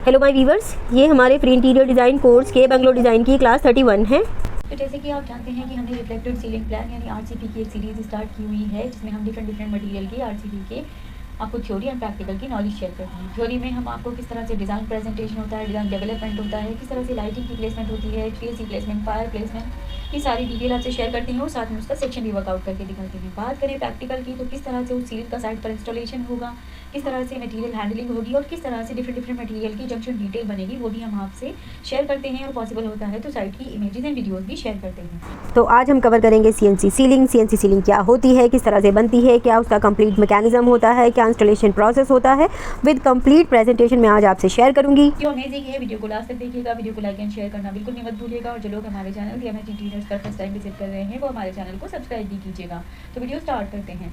Hello my viewers, ये हमारे free interior design course के बंगलो डिज़ाइन की क्लास 31 है। तो जैसे कि आप जानते हैं कि हमने रिफ्लेक्टेड सीलिंग प्लान यानी आरसीपी की एक सीरीज़ स्टार्ट की हुई है, जिसमें हम डिफरेंट मटेरियल की आरसीपी के आपको थ्योरी एंड प्रैक्टिकल की नॉलेज शेयर करते हैं। थ्योरी में हम आपको किस तरह से डिज़ाइन प्रेजेंटेशन होता है, डिज़ाइन डेवलपमेंट होता है, किस तरह से लाइटिंग की प्लेसमेंट होती है, पीएससी प्लेसमेंट, फायर प्लेसमेंट, ये सारी डिटेल आपसे शेयर करते हैं और साथ में उसका सेक्शन भी वर्कआउट करके दिखाते हैं। बात करें प्रैक्टिकल की, तो किस तरह से उस सीलिंग का साइट पर इंस्टॉलेशन होगा, किस तरह से मटेरियल हैंडलिंग होगी और किस तरह से डिफरेंट मटेरियल की जंक्शन डिटेल बनेगी, वो भी हम आपसे शेयर करते हैं और पॉसिबल होता है तो साइट की इमेजेस एंड वीडियोस भी शेयर करते हैं। तो आज हम कवर करेंगे सीएनसी सीलिंग। सीएनसी सीलिंग क्या होती है, किस तरह से बनती है, क्या उसका कंप्लीट मैकेनिज्म होता है, क्या इंस्टॉलेशन प्रोसेस होता है, विद कंप्लीट प्रेजेंटेशन मैं आज आपसे शेयर करूंगी। वीडियो अमेजिंग है, वीडियो को लास्ट तक देखिएगा, वीडियो को लाइक एंड शेयर करना बिल्कुल नहीं मत भूलिएगा और जो लोग हमारे चैनल या इंटीरियर्स पर फर्स्ट टाइम विजिट कर रहे हैं वो हमारे चैनल को सब्सक्राइब भी कीजिएगा। तो वीडियो स्टार्ट करते हैं।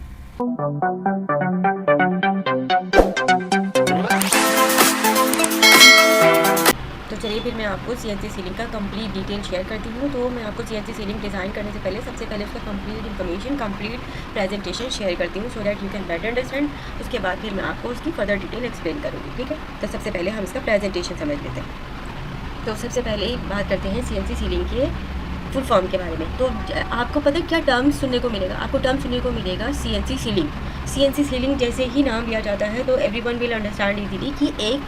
तो चलिए फिर मैं आपको सीएनसी सीलिंग का कंप्लीट डिटेल शेयर करती हूँ। तो मैं आपको सीएनसी सीलिंग डिज़ाइन करने से पहले सबसे पहले उसका complete information, complete presentation share करती हूँ, so that you can better understand. उसके बाद फिर मैं आपको उसकी फर्दर डिटेल एक्सप्लेन करूँगी, ठीक है। तो सबसे पहले हम इसका प्रेजेंटेशन समझ लेते हैं। तो सबसे पहले बात करते हैं सीएनसी सीलिंग के फुल फॉर्म के बारे में। तो आपको पता है क्या टर्म सुनने को मिलेगा? आपको टर्म सुनने को मिलेगा सीएनसी सीलिंग। सीएनसी सीलिंग जैसे ही नाम लिया जाता है तो एवरीवन विल अंडरस्टैंड इजीली कि एक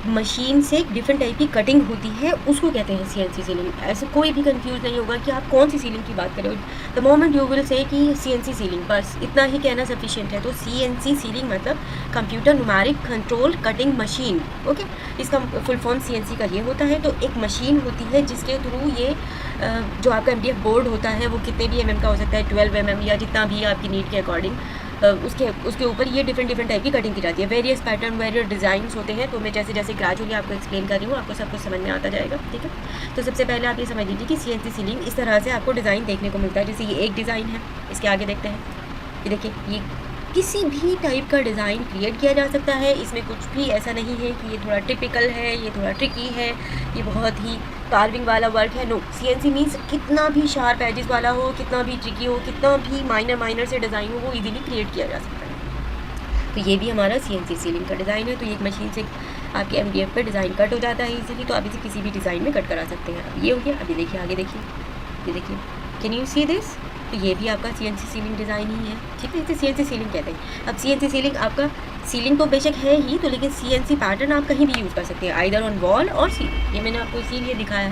मशीन से डिफरेंट टाइप की कटिंग होती है, उसको कहते हैं सीएनसी सीलिंग। ऐसे कोई भी कंफ्यूज नहीं होगा कि आप कौन सी सीलिंग की बात कर रहे हो। The moment you will say कि सीएनसी सीलिंग, बस इतना ही कहना सफिशिएंट है। तो सीएनसी सीलिंग मतलब computer numeric control cutting machine, okay. इसका फुल फॉर्म सीएनसी का ये होता है। तो एक मशीन होती है जिसके थ्रू ये जो आपका एमडीएफ बोर्ड होता है वो कितने भी एमएम का हो सकता है, 12 एमएम या जितना भी आपकी नीड के अकॉर्डिंग, उसके ऊपर ये डिफरेंट टाइप की कटिंग की जाती है। वेरियस पैटर्न, वेरियस डिज़ाइंस होते हैं। तो मैं जैसे ग्रेजुअली आपको एक्सप्लेन कर रही हूँ, आपको सब कुछ समझ में आता जाएगा, ठीक है। तो सबसे पहले आप ये समझ लीजिए कि सीएनसी सीलिंग इस तरह से आपको डिज़ाइन देखने को मिलता है। जैसे ये एक डिज़ाइन है, इसके आगे देखते हैं। ये देखिए, ये किसी भी टाइप का डिज़ाइन क्रिएट किया जा सकता है। इसमें कुछ भी ऐसा नहीं है कि ये थोड़ा टिपिकल है, ये थोड़ा ट्रिकी है, ये बहुत ही कार्विंग वाला वर्क है। नो, सीएनसी मीन्स कितना भी शार्प एजेस वाला हो, कितना भी ट्रिकी हो, कितना भी माइनर से डिज़ाइन हो, वो इजीली क्रिएट किया जा सकता है। तो ये भी हमारा सीएनसी सीलिंग का डिज़ाइन है। तो ये एक मशीन से आपके एमडीएफ पे डिज़ाइन कट हो जाता है इजीली। तो आप इसे किसी भी डिज़ाइन में कट करा सकते हैं। ये हो गया। अभी देखिए, आगे देखिए, ये देखिए, कैन यू सी दिस? तो ये भी आपका सीएनसी सीलिंग डिज़ाइन ही है, ठीक है। इसे सीएनसी सीलिंग कहते हैं। अब सीएनसी सीलिंग आपका सीलिंग तो बेशक है ही, तो लेकिन सीएनसी पैटर्न आप कहीं भी यूज़ कर सकते हैं, आइदर ऑन वॉल और सीलिंग। ये मैंने आपको इसीलिए दिखाया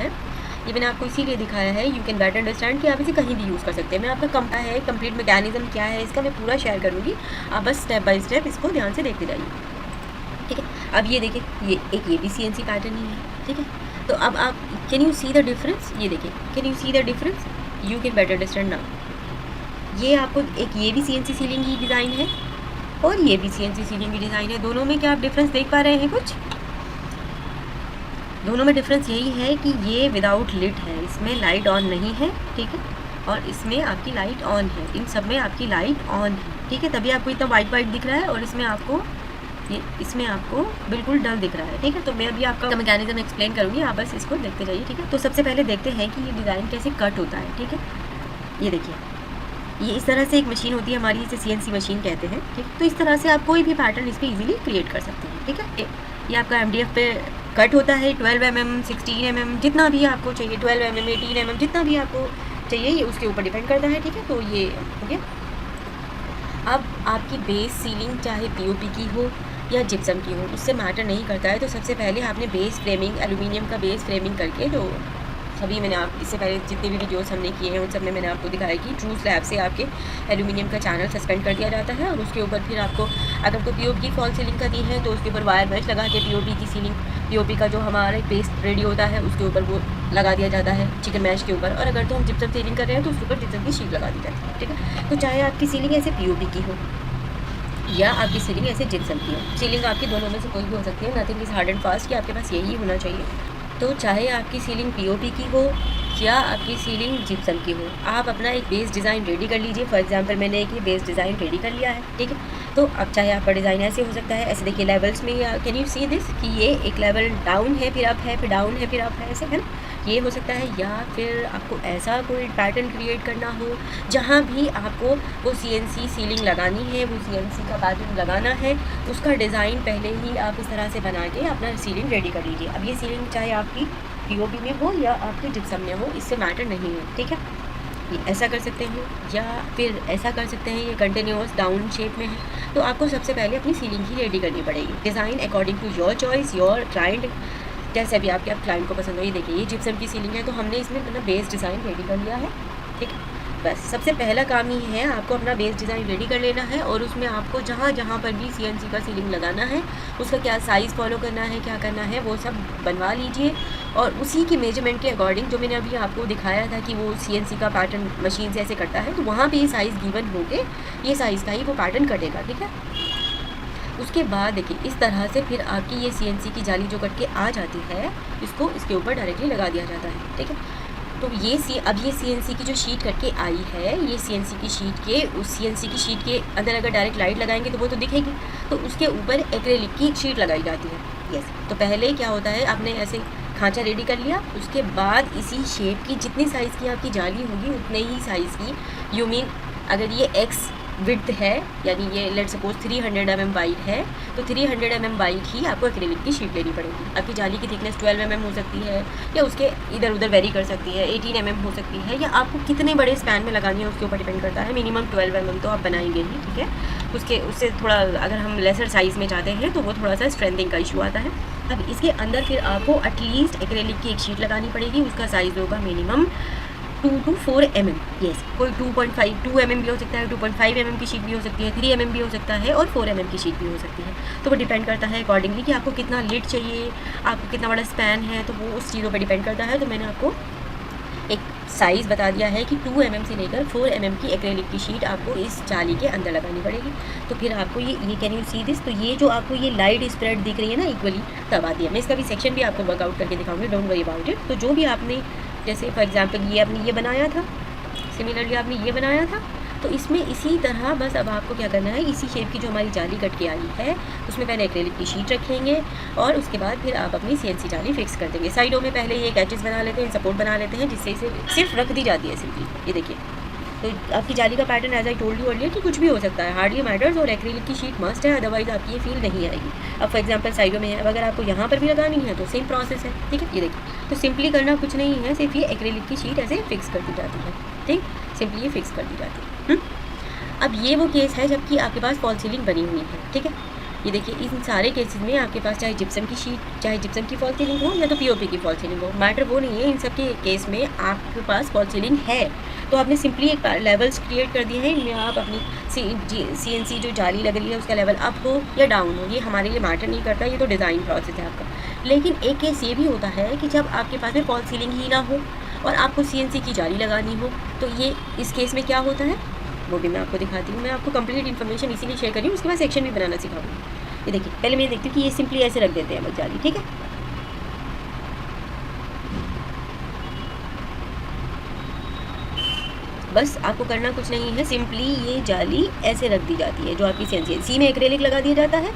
है, यू कैन बेटर अंडरस्टैंड कि आप इसे कहीं भी यूज़ कर सकते हैं। मैं आपका कंप्लीट मैकेनिज्म क्या है इसका मैं पूरा शेयर करूँगी। आप बस स्टेप बाय स्टेप इसको ध्यान से देखते जाइए, ठीक है। अब ये देखिए, ये भी सीएनसी पैटर्न ही है, ठीक है। तो अब आप can you see the difference? ये देखिए, can you see the difference? You can better understand now. ये आपको ये भी सीएनसी सीलिंग की डिज़ाइन है और ये भी सीएनसी सीलिंग की डिज़ाइन है। दोनों में क्या आप डिफरेंस देख पा रहे हैं? कुछ दोनों में डिफरेंस यही है कि ये विदाउट लिड है, इसमें लाइट ऑन नहीं है, ठीक है, और इसमें आपकी लाइट ऑन है। इन सब में आपकी लाइट ऑन है, ठीक है, तभी आपको इतना वाइट दिख रहा है और इसमें आपको बिल्कुल डल दिख रहा है, ठीक है। तो मैं अभी आपका मैकेनिज्म एक्सप्लेन करूँगी, आप बस इसको देखते जाइए, ठीक है। तो सबसे पहले देखते हैं कि ये डिज़ाइन कैसे कट होता है, ठीक है। ये देखिए, ये इस तरह से एक मशीन होती है हमारी, इसे सीएनसी मशीन कहते हैं, ठीक। तो इस तरह से आप कोई भी पैटर्न इस पर ईजिली क्रिएट कर सकते हैं, ठीक है। ये आपका एमडीएफ पे कट होता है 12 mm, 16 mm, जितना भी आपको चाहिए, 12 mm, 18 mm, जितना भी आपको चाहिए, ये उसके ऊपर डिपेंड करता है, ठीक है। तो ये हो गया। अब आपकी बेस सीलिंग चाहे पीओपी की हो या जिप्सम की हो, उससे मैटर नहीं करता है। तो सबसे पहले आपने बेस फ्रेमिंग, एल्यूमिनियम का बेस फ्रेमिंग करके, जो सभी मैंने आप इससे पहले जितने भी वीडियोस हमने किए हैं उन सब में मैंने आपको दिखाया कि ट्रू स्लैब से आपके एल्यूमिनियम का चैनल सस्पेंड कर दिया जाता है और उसके ऊपर फिर आपको अगर तो पीओपी की फॉल सीलिंग करनी है तो उसके ऊपर वायर मैश लगा के पीओपी का जो हमारा पेस्ट रेडी होता है उसके ऊपर वो लगा दिया जाता है चिकन मैश के ऊपर। और अगर तो हम जिप्सम सीलिंग कर रहे हैं तो उसके ऊपर जिप्सम की शीट लगा दी जाती है, ठीक है। तो चाहे आपकी सीलिंग ऐसे पीओपी की हो या आपकी सीलिंग ऐसे जिप्सम की हो, सीलिंग आपकी दोनों में से कोई भी हो सकती है। Nothing is hard and fast कि आपके पास यही होना चाहिए। तो चाहे आपकी सीलिंग पीओपी की हो या आपकी सीलिंग जिप्सम की हो, आप अपना एक बेस डिज़ाइन रेडी कर लीजिए। फॉर एग्जांपल मैंने एक बेस डिज़ाइन रेडी कर लिया है, ठीक है। तो अब चाहे आपका डिज़ाइन ऐसे हो सकता है, ऐसे देखिए लेवल्स में, या कैन यू सी दिस कि ये एक लेवल डाउन है फिर अप है फिर डाउन है फिर अप है, ऐसे है ना, ये हो सकता है। या फिर आपको ऐसा कोई पैटर्न क्रिएट करना हो जहाँ भी आपको वो CNC सीलिंग लगानी है, वो CNC का पैटर्न लगाना है, उसका डिज़ाइन पहले ही आप इस तरह से बना के अपना सीलिंग रेडी कर लीजिए। अब ये सीलिंग चाहे आपकी POP में हो या आपके जिप्सम में हो, इससे मैटर नहीं है, ठीक है। ये ऐसा कर सकते हैं या फिर ऐसा कर सकते हैं, ये कंटिन्यूअस डाउन शेप में है। तो आपको सबसे पहले अपनी सीलिंग ही रेडी करनी पड़ेगी, design according to your choice, your client, जैसे भी आपके क्लाइंट को पसंद हो। ये देखिए ये जिप्सम की सीलिंग है, तो हमने इसमें अपना बेस डिज़ाइन रेडी कर लिया है, ठीक है। बस सबसे पहला काम ही है आपको अपना बेस डिज़ाइन रेडी कर लेना है, और उसमें आपको जहाँ जहाँ पर भी CNC का सीलिंग लगाना है उसका क्या साइज़ फॉलो करना है, क्या करना है, वो सब बनवा लीजिए। और उसी की मेजरमेंट के अकॉर्डिंग, जो मैंने अभी आपको दिखाया था कि वो CNC का पैटर्न मशीन से ऐसे कटता है, तो वहाँ पे ये साइज़ गिवन होके ये साइज़ का ही वो पैटर्न कटेगा, ठीक है। उसके बाद देखिए इस तरह से फिर आपकी ये CNC की जाली जो कट के आ जाती है, इसको इसके ऊपर डायरेक्टली लगा दिया जाता है, ठीक है। तो ये अब ये CNC की जो शीट कट के आई है, ये CNC की शीट के उस CNC की शीट के अंदर अगर डायरेक्ट लाइट लगाएंगे तो वो तो दिखेगी, तो उसके ऊपर एक्रेलिक की शीट लगाई जाती है। यस, तो पहले क्या होता है, आपने ऐसे खांचा रेडी कर लिया, उसके बाद इसी शेप की जितनी साइज़ की आपकी जाली होगी उतने ही साइज़ की, यू मीन अगर ये X विड्थ है, यानी ये लेट सपोज 300 mm वाइड है, तो 300 mm वाइड ही आपको एक्रेलिक की शीट लेनी पड़ेगी। आपकी जाली की थिकनेस 12 mm हो सकती है, या उसके इधर उधर वेरी कर सकती है, 18 mm हो सकती है, या आपको कितने बड़े स्पैन में लगानी है उसके ऊपर डिपेंड करता है। मिनिमम 12 mm तो आप बनाएंगे ही, ठीक है। उससे थोड़ा अगर हम लेसर साइज़ में चाहते हैं तो वो थोड़ा सा स्ट्रेंथिंग का इशू आता है। अब इसके अंदर फिर आपको एटलीस्ट एक्रेलिक की एक शीट लगानी पड़ेगी, उसका साइज़ होगा मिनिमम 2 to 4 mm। यस, कोई 2 mm भी हो सकता है, 2.5 mm की शीट भी हो सकती है, 3 mm भी हो सकता है, और 4 mm की शीट भी हो सकती है। तो वो डिपेंड करता है अकॉर्डिंगली कि आपको कितना लिड चाहिए, आपको कितना बड़ा स्पैन है, तो वो उस चीज़ों पर डिपेंड करता है। तो मैंने आपको एक साइज़ बता दिया है कि 2 mm से लेकर 4 mm की एक्रेलिक की शीट आपको इस जाली के अंदर लगानी पड़ेगी। तो फिर आपको ये कैन यू सी दिस, तो ये जो आपको ये लाइट स्प्रेड दिख रही है ना इक्वली, तब आती है। मैं इसका भी सेक्शन भी आपको वर्कआउट करके दिखाऊंगी, डोंट वरी अबाउट इट। तो जो भी आपने, जैसे फॉर एग्जांपल ये आपने ये बनाया था, सिमिलरली आपने ये बनाया था, तो इसमें इसी तरह बस अब आपको क्या करना है, इसी शेप की जो हमारी जाली कट के आई है उसमें पहले एक्रेलिक की शीट रखेंगे, और उसके बाद फिर आप अपनी CNC जाली फिक्स कर देंगे। साइडों में पहले ये कैचेस बना लेते हैं, सपोर्ट बना लेते हैं, जिससे इसे सिर्फ रख दी जाती है सिंपली। ये देखिए, तो आपकी जाली का pattern as I told you earlier कि कुछ भी हो सकता है, हार्डली मैटर्स, और एक्रेलिक की शीट मस्ट है, अदरवाइज आपकी ये फील नहीं आएगी। अब फॉर एग्जांपल साइडों में है, अब अगर आपको यहाँ पर भी लगानी है तो सेम प्रोसेस है, ठीक है। ये देखिए, तो सिंपली करना कुछ नहीं है, सिर्फ ये एक्रेलिक की शीट ऐसे फिक्स कर दी जाती है, ठीक, सिंपली ये फिक्स कर दी जाती है। अब ये वो केस है जबकि आपके पास फॉल सीलिंग बनी हुई है, ठीक है। ये देखिए, इन सारे केसेस में आपके पास चाहे जिप्सम की शीट, चाहे जिप्सम की फॉल सीलिंग हो या तो POP की फॉल सीलिंग हो, मैटर वो नहीं है। इन सब के केस में आपके पास फॉल सीलिंग है, तो आपने सिंपली एक लेवल्स क्रिएट कर दिए हैं, इनमें आप अपनी CNC जो जाली लग रही है उसका लेवल अप हो या डाउन हो, ये हमारे लिए मैटर नहीं करता, ये तो डिज़ाइन प्रोसेस है आपका। लेकिन एक केस ये भी होता है कि जब आपके पास में फॉल सीलिंग ही ना हो और आपको CNC की जाली लगानी हो, तो ये इस केस में क्या होता है वो भी मैं आपको दिखाती हूँ। मैं आपको कंप्लीट इन्फॉर्मेशन इसीलिए शेयर कर रही हूँ, उसके बाद सेक्शन भी बनाना सिखाऊंगी। ये देखिए, पहले मैं देखती हूँ कि ये सिंपली ऐसे रख देते हैं बस जाली, ठीक है। बस आपको करना कुछ नहीं है, सिंपली ये जाली ऐसे रख दी जाती है, जो आपकी CNC है, इसी में एक्रेलिक लगा दिया जाता है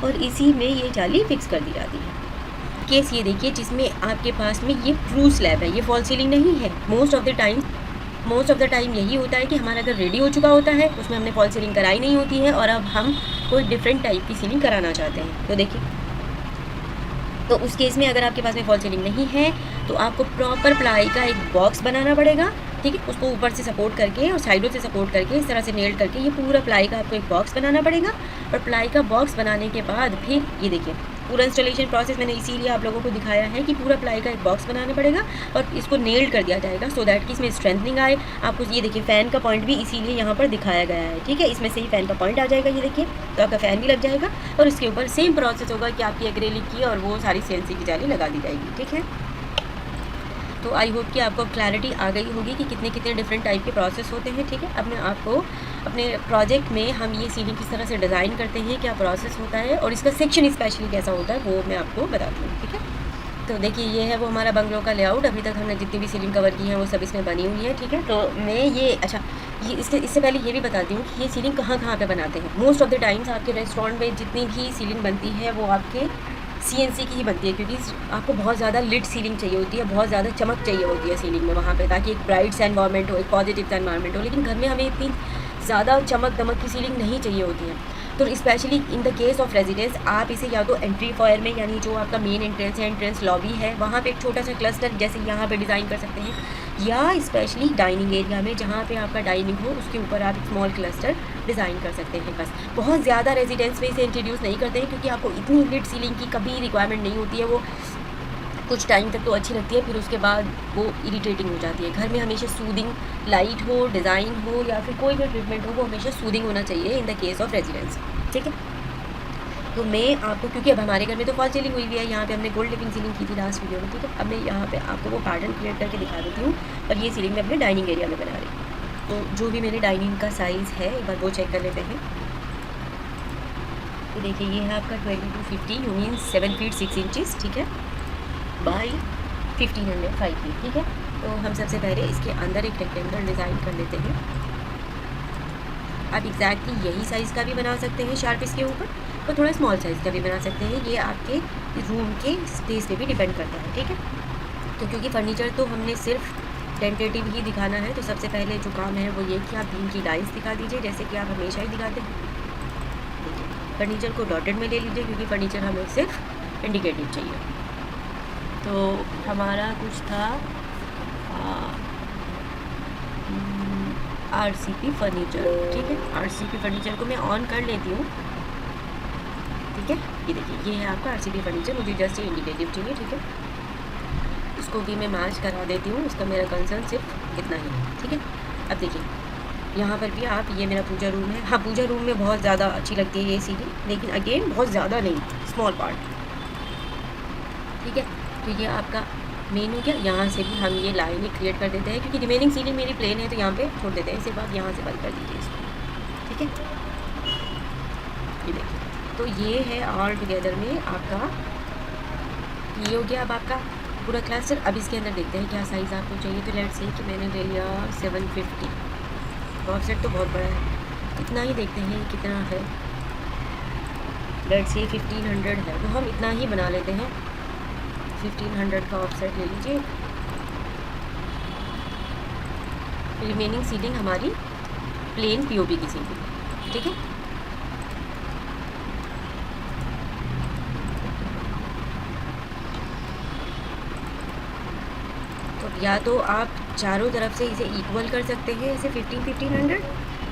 और इसी में ये जाली फिक्स कर दी जाती है। केस ये देखिए जिसमें आपके पास में ये ट्रू स्लैब है, ये फॉल सीलिंग नहीं है। मोस्ट ऑफ द टाइम यही होता है कि हमारा अगर रेडी हो चुका होता है, उसमें हमने फॉल सीलिंग कराई नहीं होती है और अब हम कोई डिफरेंट टाइप की सीलिंग कराना चाहते हैं। तो देखिए, तो उस केस में अगर आपके पास में फॉल सीलिंग नहीं है तो आपको प्रॉपर प्लाई का एक बॉक्स बनाना पड़ेगा, ठीक है। उसको ऊपर से सपोर्ट करके और साइडों से सपोर्ट करके इस तरह से नेल्ड करके ये पूरा प्लाई का आपको एक बॉक्स बनाना पड़ेगा। और प्लाई का बॉक्स बनाने के बाद फिर ये देखिए, पूरा इंस्टॉलेशन प्रोसेस मैंने इसीलिए आप लोगों को दिखाया है कि पूरा प्लाई का एक बॉक्स बनाना पड़ेगा और इसको नेल्ड कर दिया जाएगा सो दैट कि इसमें स्ट्रेंथनिंग आए। आपको ये देखिए, फ़ैन का पॉइंट भी इसीलिए यहाँ पर दिखाया गया है, ठीक है। इसमें से ही फ़ैन का पॉइंट आ जाएगा, ये देखिए, तो आपका फ़ैन भी लग जाएगा और इसके ऊपर सेम प्रोसेस होगा कि आपकी एक्रेलिक की और वो सारी CNC की जाली लगा दी जाएगी, ठीक है। तो आई होप कि आपको क्लैरिटी आ गई होगी कि कितने कितने डिफरेंट टाइप के प्रोसेस होते हैं, ठीक है। अब मैं आपको अपने प्रोजेक्ट में हम ये सीलिंग किस तरह से डिज़ाइन करते हैं, क्या प्रोसेस होता है और इसका सेक्शन स्पेशली कैसा होता है, वो मैं आपको बताती हूँ, ठीक है। तो देखिए, ये है वो हमारा बंगलो का लेआउट। अभी तक हमने जितनी भी सीलिंग कवर की है वो सब इसमें बनी हुई है, ठीक है। तो मैं ये ये इससे पहले ये भी बताती हूँ कि ये सीलिंग कहाँ कहाँ पे बनाते हैं। मोस्ट ऑफ द टाइम्स आपके रेस्टोरेंट में जितनी भी सीलिंग बनती है वो आपके CNC की ही बनती है, क्योंकि आपको बहुत ज़्यादा लिट सीलिंग चाहिए होती है, बहुत ज़्यादा चमक चाहिए होती है सीलिंग में वहाँ पे, ताकि एक ब्राइट सा एनवायरनमेंट हो, एक पॉजिटिव सा एनवायरनमेंट हो। लेकिन घर में हमें इतनी ज़्यादा चमक दमक की सीलिंग नहीं चाहिए होती है। तो specially in the case of residence आप इसे या तो एंट्री फॉयर में, यानी जो आपका मेन एंट्रेंस है, एंट्रेंस लॉबी है, वहाँ पे एक छोटा सा क्लस्टर जैसे यहाँ पे डिज़ाइन कर सकते हैं, या स्पेशली डाइनिंग एरिया में जहाँ पे आपका डाइनिंग हो उसके ऊपर आप एक स्मॉल क्लस्टर डिज़ाइन कर सकते हैं। बस बहुत ज़्यादा रेजिडेंस में इसे इंट्रोड्यूस नहीं करते हैं, क्योंकि आपको इतनी लिट सीलिंग की कभी रिक्वायरमेंट नहीं होती है। वो कुछ टाइम तक तो अच्छी लगती है, फिर उसके बाद वो इरिटेटिंग हो जाती है। घर में हमेशा सूदिंग लाइट हो, डिज़ाइन हो, या फिर कोई भी ट्रीटमेंट हो, वो हमेशा सूदिंग होना चाहिए in the case of residence. ठीक है, तो मैं आपको, क्योंकि अब हमारे घर में तो फॉल सीलिंग हुई हुई है, यहाँ पे हमने गोल्ड लिविंग सीलिंग की थी लास्ट वीडियो में। ठीक है, अब मैं यहाँ पे आपको वो पैटर्न क्रिएट करके दिखा देती हूँ, और ये सीलिंग मैं अपने डाइनिंग एरिया में बना रही हूँ। तो जो भी मेरे डाइनिंग का साइज़ है एक बार वो चेक कर लेते हैं। तो देखिए ये है आपका 20×50 मीन्स 7 फीट 6 इंचज़, ठीक है, बाई 1505 फीट। ठीक है, तो हम सबसे पहले इसके अंदर एक रेक्टेंगल डिज़ाइन कर लेते हैं। आप एग्जैक्टली यही साइज़ का भी बना सकते हैं शार्प इसके ऊपर, तो थोड़ा स्मॉल साइज़ का भी बना सकते हैं, ये आपके रूम के स्पेस पे भी डिपेंड करता है। ठीक है, तो क्योंकि फर्नीचर तो हमने सिर्फ टेंटेटिव ही दिखाना है, तो सबसे पहले जो काम है वो ये कि आप बीम की लाइन्स दिखा दीजिए, जैसे कि आप हमेशा ही दिखाते हैं। देखिए फर्नीचर को डॉटेड में ले लीजिए, क्योंकि फर्नीचर हमें सिर्फ इंडिकेटिव चाहिए। तो हमारा कुछ था RCP फर्नीचर। ठीक है, RCP फर्नीचर को मैं ऑन कर लेती हूँ। ठीक है, ये देखिए ये है आपका RCP फर्नीचर, मुझे जस्ट ये इंडिकेटिव चाहिए। ठीक है, उसको भी मैं मैच करा देती हूँ, उसका मेरा कंसर्न सिर्फ इतना ही है। ठीक है, अब देखिए यहाँ पर भी आप, ये मेरा पूजा रूम है। हाँ, पूजा रूम में बहुत ज़्यादा अच्छी लगती है ये सीलिंग, लेकिन अगेन बहुत ज़्यादा नहीं, स्मॉल पार्ट। ठीक है, तो ये आपका मेन हो गया। यहाँ से भी हम ये लाइनें क्रिएट कर देते हैं, क्योंकि रिमेनिंग सीलिंग मेरी प्लेन है, तो यहाँ पे छोड़ देते हैं। इसके बाद यहाँ से बंद कर दीजिए इसको। ठीक है, ये देखिए, तो ये है ऑल टुगेदर में आपका ये हो गया अब आपका पूरा क्लस्टर। अब इसके अंदर देखते हैं क्या साइज़ आपको चाहिए। तो लेट्स से कि मैंने ले लिया 750। ऑफसेट तो बहुत बड़ा है, इतना ही देखते हैं कितना है। लेट्स से 1500 है, तो हम इतना ही बना लेते हैं। 1500 का ऑफसेट ले लीजिए। रिमेनिंग सीलिंग हमारी प्लेन POP की सीलिंग। ठीक है, तो या तो आप चारों तरफ से इसे इक्वल कर सकते हैं, इसे 1500,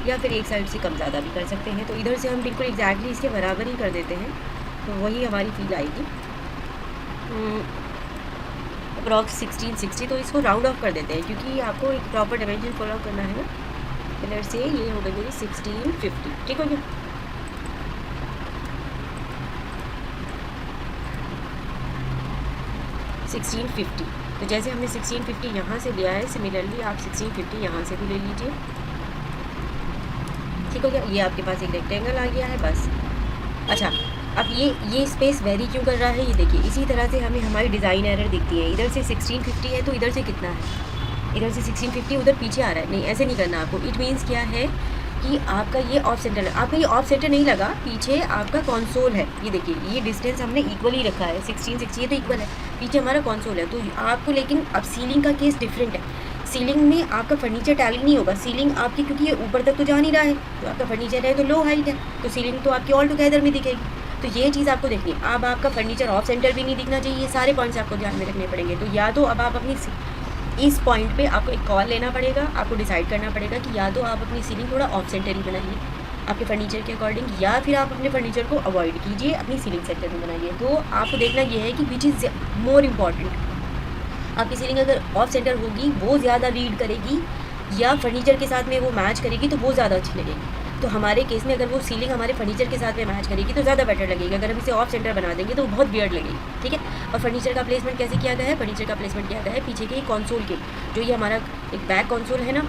या फिर एक साइड से कम ज़्यादा भी कर सकते हैं। तो इधर से हम बिल्कुल एग्जैक्टली इसके बराबर ही कर देते हैं, तो वही हमारी फील आएगी। अप्रॉक्स 1660, तो इसको राउंड ऑफ कर देते हैं, क्योंकि आपको एक प्रॉपर डायमेंशन फॉलो करना है ना। कलर से ये हो गई मेरी 1650। ठीक हो गया, तो जैसे हमने 1650 यहाँ से लिया है, सिमिलरली आप 1650 यहाँ से भी ले लीजिए। ठीक हो गया, ये आपके पास एक रेक्टेंगल आ गया है बस। अच्छा, अब ये स्पेस वेरी क्यों कर रहा है, ये देखिए, इसी तरह से हमें हमारी डिज़ाइन एरर दिखती है। इधर से 1650 है, तो इधर से कितना है, इधर से 1650 उधर पीछे आ रहा है। नहीं, ऐसे नहीं करना आपको। इट मीन्स क्या है कि आपका ये ऑफ सेंटर है, आपका ये ऑफ सेंटर नहीं लगा, पीछे आपका कंसोल है। ये देखिए, ये डिस्टेंस हमने इक्वल ही रखा है, 1660 ये तो इक्वल है, पीछे हमारा कंसोल है। तो आपको, लेकिन अब सीलिंग का केस डिफरेंट है। सीलिंग में आपका फर्नीचर टैलिंग नहीं होगा। सीलिंग आपकी, क्योंकि ये ऊपर तक तो जा नहीं रहा है, तो आपका फर्नीचर है तो लो हाइट है, तो सीलिंग तो आपकी ऑल टुगेदर में दिखेगी। तो ये चीज़ आपको देखनी है। अब आपका फर्नीचर ऑफ सेंटर भी नहीं दिखना चाहिए, ये सारे पॉइंट्स आपको ध्यान में रखने पड़ेंगे। तो या तो अब आप अपनी इस पॉइंट पे आपको एक कॉल लेना पड़ेगा, आपको डिसाइड करना पड़ेगा कि या तो आप अपनी सीलिंग थोड़ा ऑफ सेंटर ही बनाइए आपके फर्नीचर के अकॉर्डिंग, या फिर आप अपने फर्नीचर को अवॉइड कीजिए, अपनी सीलिंग सेंटर में बनाइए। तो आपको देखना ये है कि विच इज़ मोर इम्पॉर्टेंट। आपकी सीलिंग अगर ऑफ सेंटर होगी वो ज़्यादा रीड करेगी, या फर्नीचर के साथ में वो मैच करेगी, तो वो ज़्यादा अच्छी लगेगी। तो हमारे केस में अगर वो सीलिंग हमारे फर्नीचर के साथ में मैच करेगी तो ज़्यादा बेटर लगेगी। अगर हम इसे ऑफ सेंटर बना देंगे तो बहुत वियर्ड लगेगी। ठीक है, और फर्नीचर का प्लेसमेंट कैसे किया गया है, फर्नीचर का प्लेसमेंट किया गया है पीछे के कंसोल के, जो ये हमारा एक बैक कंसोल है ना,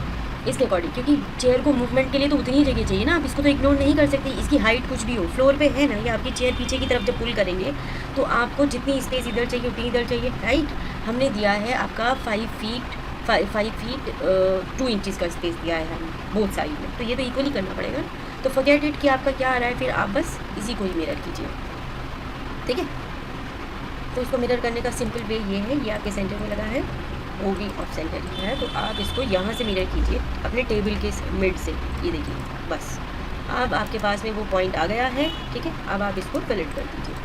इसके अकॉर्डिंग, क्योंकि चेयर को मूवमेंट के लिए तो उतनी ही जगह चाहिए ना, आप इसको तो इग्नोर नहीं कर सकते। इसकी हाइट कुछ भी हो, फ्लोर पे है ना, ये आपकी चेयर पीछे की तरफ जब पुल करेंगे तो आपको जितनी स्पेस इधर चाहिए उतनी इधर चाहिए, राइट। हमने दिया है आपका 5 फीट 5 फीट 2 इंचज़ का स्पेस दिया है हमने बोथ साइड में, तो ये तो इक्वली करना पड़ेगा। तो फॉरगेट इट कि आपका क्या आ रहा है, फिर आप बस इसी को ही मिरर कीजिए, ठीक है। तो इसको मिरर करने का सिंपल वे ये है, ये आपके सेंटर में लगा है, वो भी ऑफ सेंटर ही है, तो आप इसको यहाँ से मिरर कीजिए अपने टेबल के मिड से, ये देखिए बस अब आपके पास में वो पॉइंट आ गया है, ठीक है। अब आप इसको फिलेट कर दीजिए।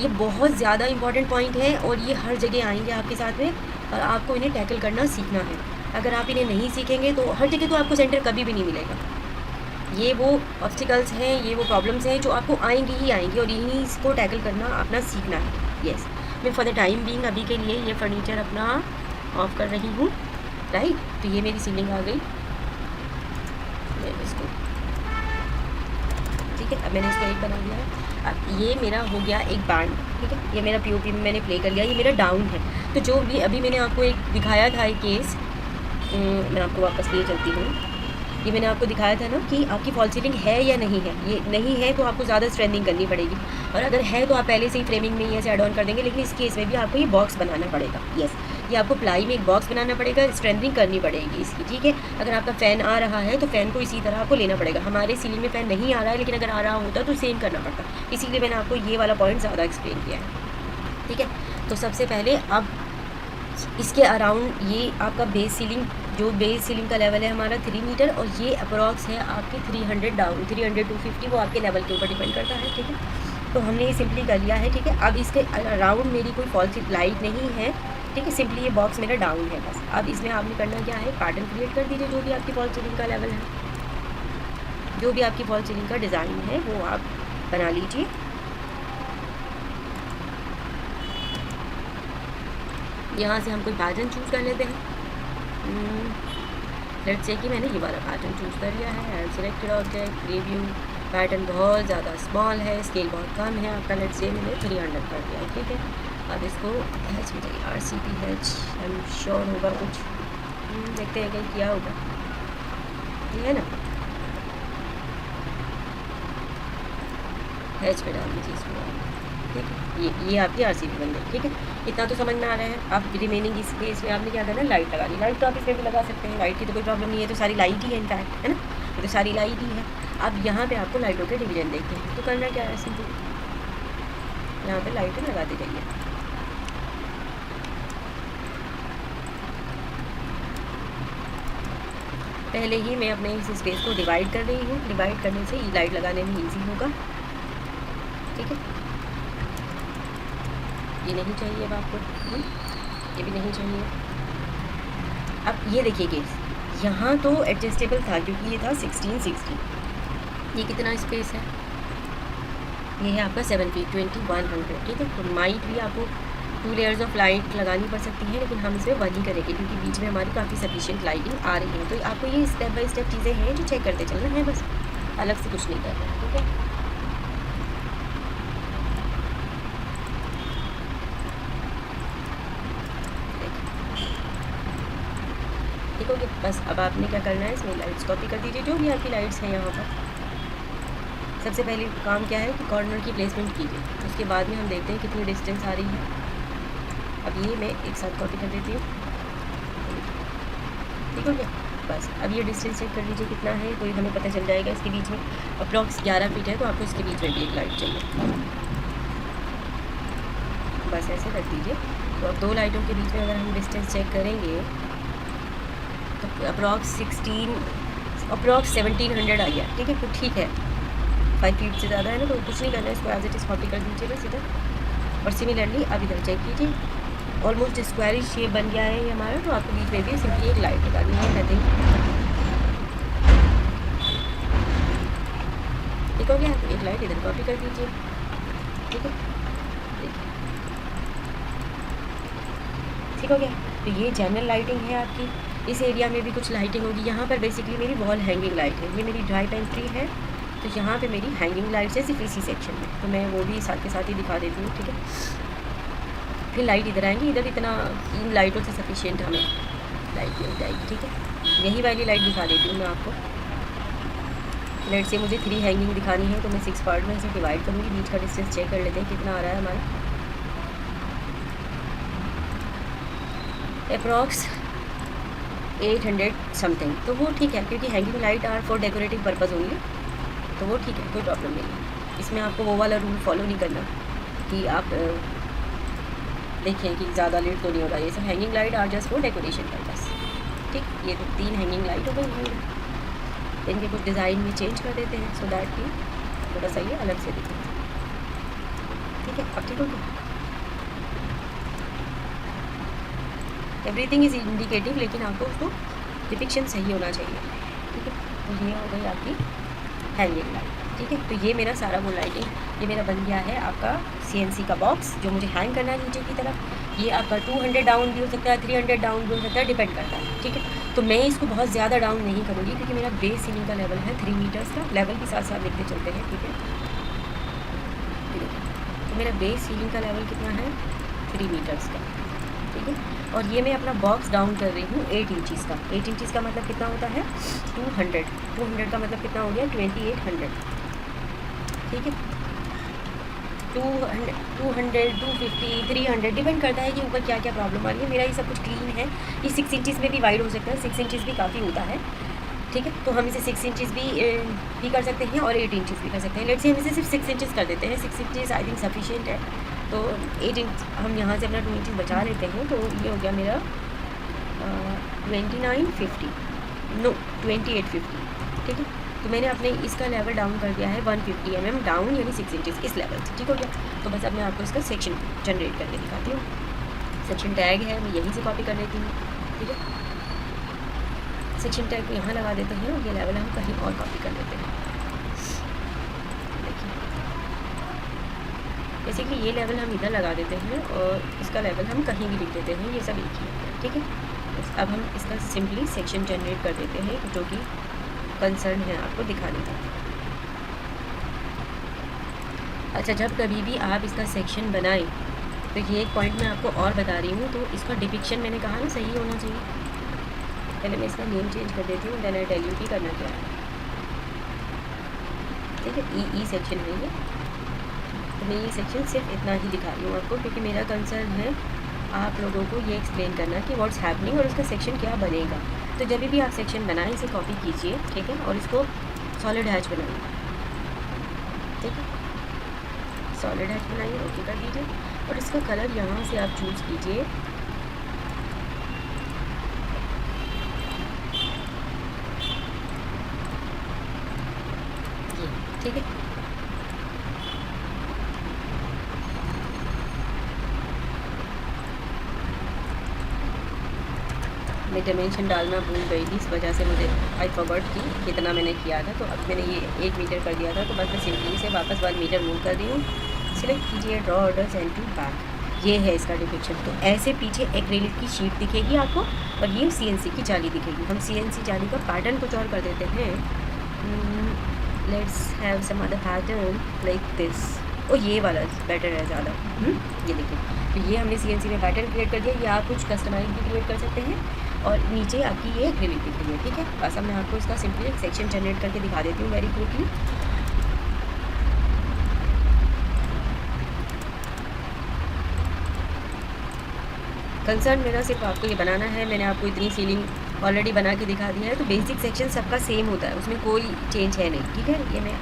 ये बहुत ज़्यादा इंपॉर्टेंट पॉइंट है और ये हर जगह आएंगे आपके साथ में, और आपको इन्हें टैकल करना सीखना है। अगर आप इन्हें नहीं सीखेंगे तो हर जगह तो आपको सेंटर कभी भी नहीं मिलेगा। ये वो ऑब्स्टिकल्स हैं, ये वो प्रॉब्लम्स हैं जो आपको आएंगी ही आएंगी, और इन्हीं इसको टैकल करना अपना सीखना है। यस, मैं फॉर द टाइम बीइंग अभी के लिए ये फर्नीचर अपना ऑफ कर रही हूँ, राइट। तो ये मेरी सीलिंग आ गई, इसको ठीक है। अब मैंने इसको एक बना लिया है। अब ये मेरा हो गया एक बैंड, ठीक है। ये मेरा पीओपी में मैंने प्ले कर लिया, ये मेरा डाउन है। तो जो भी अभी मैंने आपको एक दिखाया था एक केस, मैं आपको वापस लिए चलती हूँ। ये मैंने आपको दिखाया था ना कि आपकी फॉल सीलिंग है या नहीं है। ये नहीं है तो आपको ज़्यादा स्ट्रेंथिंग करनी पड़ेगी, और अगर है तो आप पहले से ही फ्रेमिंग में ऐसे ऐड ऑन कर देंगे। लेकिन इस केस में भी आपको ये बॉक्स बनाना पड़ेगा। यस, ये आपको प्लाई में एक बॉक्स बनाना पड़ेगा, स्ट्रेंथिंग करनी पड़ेगी इसकी, ठीक है। अगर आपका फ़ैन आ रहा है तो फ़ैन को इसी तरह आपको लेना पड़ेगा। हमारे सीलिंग में फ़ैन नहीं आ रहा है, लेकिन अगर आ रहा होता तो सेम करना पड़ता, इसीलिए मैंने आपको ये वाला पॉइंट ज़्यादा एक्सप्लेन किया है, ठीक है। तो सबसे पहले अब इसके अराउंड ये आपका बेस सीलिंग, जो बेस सीलिंग का लेवल है हमारा 3 मीटर, और ये अप्रॉक्स है आपकी 300 डाउन, 300 to 50, वो आपके लेवल के ऊपर डिपेंड करता है, ठीक है। तो हमने ये सिंपली कर लिया है, ठीक है। अब इसके अराउंड मेरी कोई फॉल लाइट नहीं है, ठीक है। सिंपली ये बॉक्स मेरा डाउन है बस। अब इसमें आपने करना क्या है, पैटर्न क्रिएट कर दीजिए, जो भी आपकी फॉल सीलिंग का लेवल है, जो भी आपकी फॉल सीलिंग का डिज़ाइन है वो आप बना लीजिए। यहाँ से हम कोई पैटर्न चूज़ कर लेते हैं। लेट्स से कि मैंने ये वाला पैटर्न चूज़ कर लिया है। सिलेक्टेड ऑब्जेक्ट, रिव्यू, पैटर्न बहुत ज़्यादा स्मॉल है, स्केल बहुत कम है आपका। लेट्स से मैंने 300 कर दिया है, ठीक है। अब इसको हैच में चाहिए, RCP hatch, I am sure होगा कुछ, देखते हैं कहीं किया होगा, ये है ना। हैच पे डाल दीजिए इसको, ठीक है। ये आपकी RCP बन गई, ठीक है। इतना तो समझ में आ रहा है। आप रिमेनिंग इस केस में आपने क्या करना है, लाइट लगानी। लाइट तो आप इसमें भी लगा सकते हैं, लाइट की तो कोई प्रॉब्लम नहीं है, तो सारी लाइट ही है इनफैक्ट, है ना। ये तो सारी लाइट ही है। अब यहाँ पे आपको लाइटों के डिवीजन देखते हैं, तो करना क्या है, सिंपल यहाँ पे लाइटें लगाते जाइए। पहले ही मैं अपने इस स्पेस को डिवाइड कर रही हूँ। डिवाइड करने से लाइट लगाने में ईजी होगा, ठीक है। ये नहीं चाहिए अब आपको, ये भी नहीं चाहिए। अब ये देखिए केस, यहाँ तो एडजस्टेबल था क्योंकि ये था 1660। ये कितना स्पेस है, ये है आपका 7 फीट 2100, ठीक है। तो माइट भी आपको 2 लेयर्स ऑफ लाइट लगानी पड़ सकती है, लेकिन हम इसमें 1 ही करेंगे क्योंकि बीच में हमारी काफ़ी सफिशिएंट लाइटिंग आ रही है। तो आपको ये स्टेप बाय स्टेप चीज़ें हैं जो चेक करते चलना है, बस अलग से कुछ नहीं करना है, ठीक है। ठीक हो गया। बस अब आपने क्या करना है, इसमें लाइट्स कॉपी कर दीजिए, जो भी आपकी लाइट्स हैं यहाँ पर। सबसे पहले काम क्या है कि कॉर्नर की प्लेसमेंट कीजिए, उसके बाद में हम देखते हैं कितनी डिस्टेंस आ रही है। अब ये मैं एक साथ कॉपी कर देती हूँ, ठीक हो गया। बस अब ये डिस्टेंस चेक कर लीजिए कितना है, तो हमें पता चल जाएगा। इसके बीच में अप्रॉक्स 11 फीट है, तो आपको इसके बीच में भी एक लाइट चाहिए, बस ऐसे रख दीजिए। तो अब 2 लाइटों के बीच में अगर हम डिस्टेंस चेक करेंगे तो अप्रॉक्स 1700 आ गया, ठीक है। तो ठीक है, 5 फीट से ज़्यादा है ना, तो कुछ नहीं करना है, इसको एज इट इज़ कॉपी कर दीजिए बस इधर। और सिमिलरली अब इधर चेक कीजिए, ऑलमोस्ट स्क्वायरिश शेप बन गया है ये हमारा। तो आपको बीच में भी सिंपली एक लाइट लगानी है, नथिंग, ठीक हो गया। तो एक लाइट इधर कॉपी कर दीजिए, ठीक है, ठीक हो गया। तो ये जनरल लाइटिंग है आपकी। इस एरिया में भी कुछ लाइटिंग होगी। यहाँ पर बेसिकली मेरी वॉल हैंगिंग लाइट है, ये मेरी ड्राई पेंट्री है, तो यहाँ पे मेरी हैंगिंग लाइट्स है सिर्फ इसी सेक्शन में, तो मैं वो भी साथ के साथ ही दिखा देती हूँ, ठीक है। फिर लाइट इधर आएंगी, इधर इतना इन लाइटों से सफिशिएंट हमें लाइट मिल जाएगी, ठीक है। यही वाली लाइट दिखा देती हूँ मैं आपको। लाइट से मुझे 3 हैंगिंग दिखानी है, तो मैं 6 पार्ट में इसे डिवाइड करूँगी। बीच का डिस्टेंस चेक कर लेते हैं कितना आ रहा है हमारा। अप्रॉक्स 800 समथिंग, तो वो ठीक है, क्योंकि hanging light are for decorative purpose only, तो वो ठीक है, कोई प्रॉब्लम नहीं है। इसमें आपको वो वाला रूल फॉलो नहीं करना कि आप देखें कि ज़्यादा लेट तो नहीं हो रहा। ये सब hanging light are just for decoration purpose, ठीक। ये तो 3 हैंगिंग लाइट हो गई हैं, इनके कुछ डिज़ाइन में चेंज कर देते हैं सो दैट कि थोड़ा सा ये अलग से दिखे, ठीक है। अब ठीक हो गया, एवरीथिंग इज़ इंडिकेटिव, लेकिन आपको उसको डिपिक्शन सही होना चाहिए, ठीक है। तो ये हो गई आपकी हैंगिंग लाइट, ठीक है। तो ये मेरा सारा वो लाइटिंग, ये मेरा बन गया है आपका CNC का बॉक्स जो मुझे हैंग करना है नीचे की तरफ। ये आपका 200 डाउन भी हो सकता है, 300 डाउन भी हो सकता है, डिपेंड करता है, ठीक है। तो मैं इसको बहुत ज़्यादा डाउन नहीं करूँगी क्योंकि मेरा बेस सीलिंग का लेवल है 3 मीटर्स का, लेवल के साथ साथ लिखते चलते हैं, ठीक है। तो मेरा बेस सीलिंग का लेवल कितना है 3 मीटर्स का, ठीक है। और ये मैं अपना बॉक्स डाउन कर रही हूँ 8 इंचज़ का। 8 इंचज़ का मतलब कितना होता है 200 का मतलब कितना हो गया 2800, ठीक है। 200, 250, 300 डिपेंड करता है कि ऊपर क्या क्या प्रॉब्लम आ रही है। मेरा ये सब कुछ क्लीन है। ये 6 इंचज़ में भी वाइड हो सकता है, 6 इंचज़ भी काफ़ी होता है, ठीक है। तो हम इसे 6 इंचज़ भी कर सकते हैं और 8 इंचज़ भी कर सकते हैं। लेट्स से हम इसे सिर्फ 6 इंचज़ कर देते हैं, 6 इंचज़ आई थिंक सफिशिएंट है। तो 8 इंच हम यहाँ से अपना 2 इंच बचा लेते हैं, तो ये हो गया मेरा 2950, नो 2850, ठीक है। तो मैंने अपने इसका लेवल डाउन कर दिया है 150 mm डाउन, यानी 6 इंचज़ इस लेवल से, ठीक हो गया। तो बस अब मैं आपको इसका सेक्शन जनरेट करके दिखाती हूँ। सेक्शन टैग है, मैं यहीं से कॉपी कर लेती हूँ, ठीक है। सेक्शन टैग को यहाँ लगा देते हैं और ये लेवल हम कहीं और कॉपी कर लेते हैं। देखिए बेसिकली ये लेवल हम इधर लगा देते हैं और इसका लेवल हम कहीं भी लिख देते हैं, ये सब एक ही है, ठीक है। अब हम इसका सिंपली सेक्शन जनरेट कर देते हैं जो कि कंसर्न है आपको दिखाने का। अच्छा, जब कभी भी आप इसका सेक्शन बनाएं तो ये एक पॉइंट मैं आपको और बता रही हूँ, तो इसका डिपिक्शन मैंने कहा ना सही होना चाहिए। पहले मैं इसका नेम चेंज कर देती हूँ, देन आई टेल यू कि करना क्या है, ठीक है। ई सेक्शन है ये, तो मैं ये सेक्शन सिर्फ इतना ही दिखा रही हूँ आपको, क्योंकि मेरा कंसर्न है आप लोगों को ये एक्सप्लेन करना कि व्हाट्स हैपनिंग और उसका सेक्शन क्या बनेगा। तो जब भी आप सेक्शन बनाएं इसे कॉपी कीजिए, ठीक है, और इसको सॉलिड हैच बनाइए, ठीक है। सॉलिड हैच बनाइए, ओके कर दीजिए, और इसका कलर यहाँ से आप चूज़ कीजिए। ये ठीक है। मैं डायमेंशन डालना भूल गई थी, इस वजह से मुझे आई फॉरगॉट कि कितना मैंने किया था। तो अब मैंने ये 1 मीटर कर दिया था, तो बस मैं सिंपली से वापस 1 मीटर मूव कर रही हूँ। सिलेक्ट कीजिए draw order send to back, ये है इसका डिपिक्शन। तो ऐसे पीछे एक्रेलिक की शीट दिखेगी आपको और ये CNC की जाली दिखेगी। हम CNC जाली का पैटर्न कुछ और कर देते हैं, let's have some other pattern like this. और ये वाला बेटर है ज़्यादा, ये देखिए। तो ये हमने CNC में पैटर्न क्रिएट कर दिया, या आप कुछ कस्टमाइज भी क्रिएट कर सकते हैं। और नीचे आपकी ये एक्रेलिक दिख रही है, ठीक है। बस अब मैं आपको इसका सिंपली एक सेक्शन जनरेट करके दिखा देती हूँ वेरी क्विकली। कंसर्न मेरा सिर्फ आपको ये बनाना है। मैंने आपको इतनी सीलिंग ऑलरेडी बना के दिखा दिया है, तो बेसिक सेक्शन सबका सेम होता है, उसमें कोई चेंज है नहीं, ठीक है। ये मैं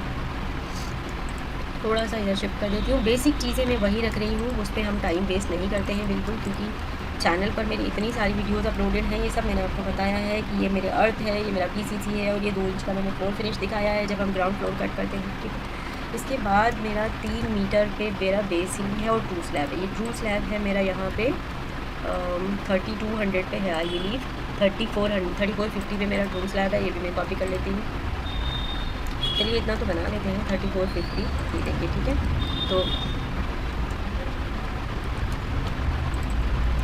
थोड़ा सा इधर शिफ्ट कर देती हूँ। बेसिक चीज़ें मैं वही रख रही हूँ, उस पर हम टाइम वेस्ट नहीं करते हैं बिल्कुल, क्योंकि चैनल पर मेरी इतनी सारी वीडियोस अपलोडेड हैं। ये सब मैंने आपको बताया है कि ये मेरे अर्थ है, ये मेरा PCC है, और ये 2 इंच का मैंने फ्लोर फिनिश दिखाया है जब हम ग्राउंड फ्लोर कट करते हैं, ठीक है। इसके बाद मेरा 3 मीटर पे मेरा बेस सीलिंग है और ट्रू स्लैब है। ये ट्रू स्लैब है मेरा यहाँ पे 3200 पे है, आई बिलीव 3450 पे मेरा ट्रू स्लैब है। ये भी मैं कॉपी कर लेती हूँ। चलिए इतना तो बना लेते हैं, 3450, ये देखिए, ठीक है। तो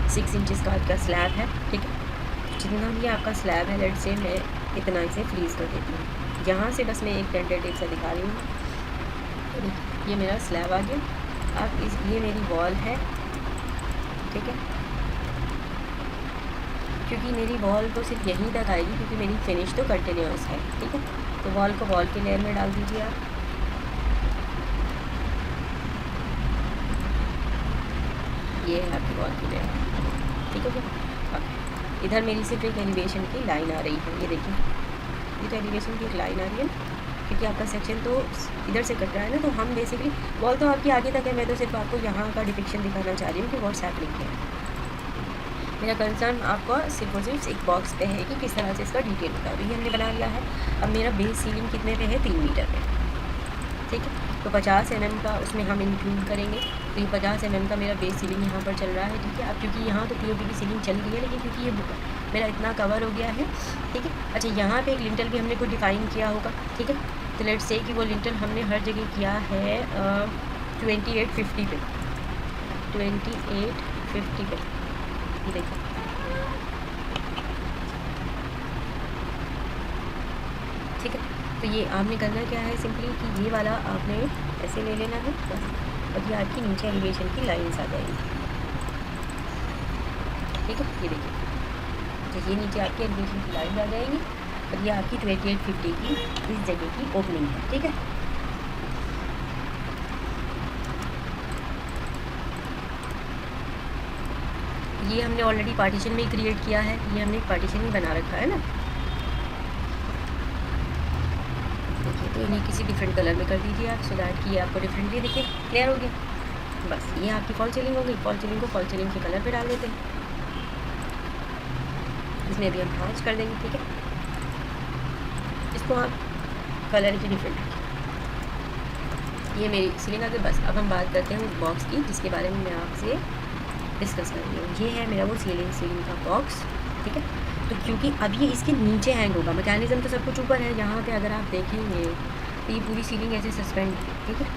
6 इंचज़ का आपका स्लैब है, ठीक है। जितना भी आपका स्लैब है, लेट से मैं इतना इसे फ्रीज़ कर देती हूँ। यहाँ से बस मैं एक टेंटेटिव सा दिखा रही हूँ। ये मेरा स्लैब आ गया। अब ये मेरी वॉल है, ठीक है। क्योंकि मेरी वॉल तो सिर्फ यहीं तक आएगी, क्योंकि मेरी फिनिश तो कंटिन्यूस है, ठीक है। तो वॉल को वॉल के लेयर में डाल दीजिए आप। ये है आपकी वॉल की लेयर, ठीक है। इधर मेरी सिर्फ एक एलिवेशन की लाइन आ रही है, ये देखिए, ये तो एलिवेशन की एक लाइन आ रही है, क्योंकि आपका सेक्शन तो इधर से कट रहा है ना, तो हम बेसिकली वॉल तो आपकी आगे तक है, मैं तो सिर्फ आपको यहाँ का डिपिक्शन दिखाना चाह रही हूँ कि व्हाट्स हैपनिंग है। मेरा कंसर्न आपका सिर्फ और सिर्फ एक बॉक्स पे है कि किस तरह से इसका डिटेल होता है। अभी हमने बना लिया है। अब मेरा बेस सीलिंग कितने पे है, 3 मीटर पे, ठीक है। तो 50 mm का उसमें हम इंक्लूड करेंगे, तो ये 50 mm का मेरा बेस सीलिंग यहाँ पर चल रहा है, ठीक है। अब क्योंकि यहाँ तो POP की सीलिंग चल रही है, लेकिन क्योंकि ये मेरा इतना कवर हो गया है, ठीक है। अच्छा, यहाँ पे एक लिंटल भी हमने कोई डिफ़ाइन किया होगा, ठीक है। तो लेट्स से कि वो लिंटल हमने हर जगह किया है 2850 पे, 2850 पे, ये देखो, ठीक है। तो ये आपने करना क्या है, सिंपली कि ये वाला आपने ऐसे ले लेना है बस, और ये आपकी नीचे एलिवेशन की लाइन्स आ जाएंगी, ठीक है। ये देखिए, तो ये नीचे आपकी एलिवेशन की लाइन आ जाएगी, और ये आपकी 2850 की इस जगह की ओपनिंग है, ठीक है। ये हमने ऑलरेडी पार्टीशन में ही क्रिएट किया है, ये हमने पार्टीशन ही बना रखा है ना। देखिए, तो इन्हें किसी डिफरेंट कलर में कर दीजिए आप, सो दैट कि ये आपको डिफरेंटली दिखे, क्लियर हो गया। बस ये आपकी फॉल सीलिंग हो गई। फॉल सीलिंग को फॉल सीलिंग के कलर पे डाल देते हैं, इसमें भी हम मैच कर देंगे, ठीक है। इसको आप कलर की डिफरेंट रखिए। ये मेरी सीलिंग आ गई। बस अब हम बात करते हैं उस बॉक्स की जिसके बारे में मैं आपसे डिस्कस कर रही हूँ। ये है मेरा वो सीलिंग का बॉक्स, ठीक है। तो क्योंकि अब ये इसके नीचे हैंग होगा, मैकेनिज़्म तो सब कुछ ऊपर है। यहाँ पे अगर आप देखेंगे तो ये पूरी सीलिंग ऐसे सस्पेंड, ठीक है।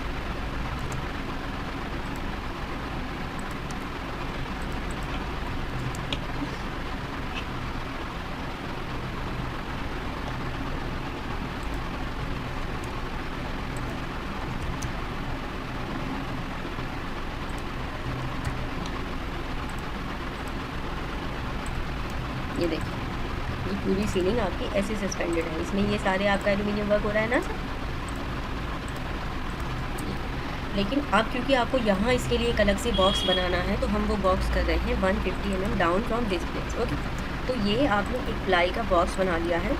ये देखिए, ये पूरी सीलिंग आपकी ऐसे सस्पेंडेड है, इसमें ये सारे आपका एल्यूमिनियम वर्क हो रहा है ना सर। लेकिन अब क्योंकि आपको यहाँ इसके लिए एक अलग से बॉक्स बनाना है, तो हम वो बॉक्स कर रहे हैं 150 mm down from this place, okay. तो ये आपने एक प्लाई का बॉक्स बना लिया है,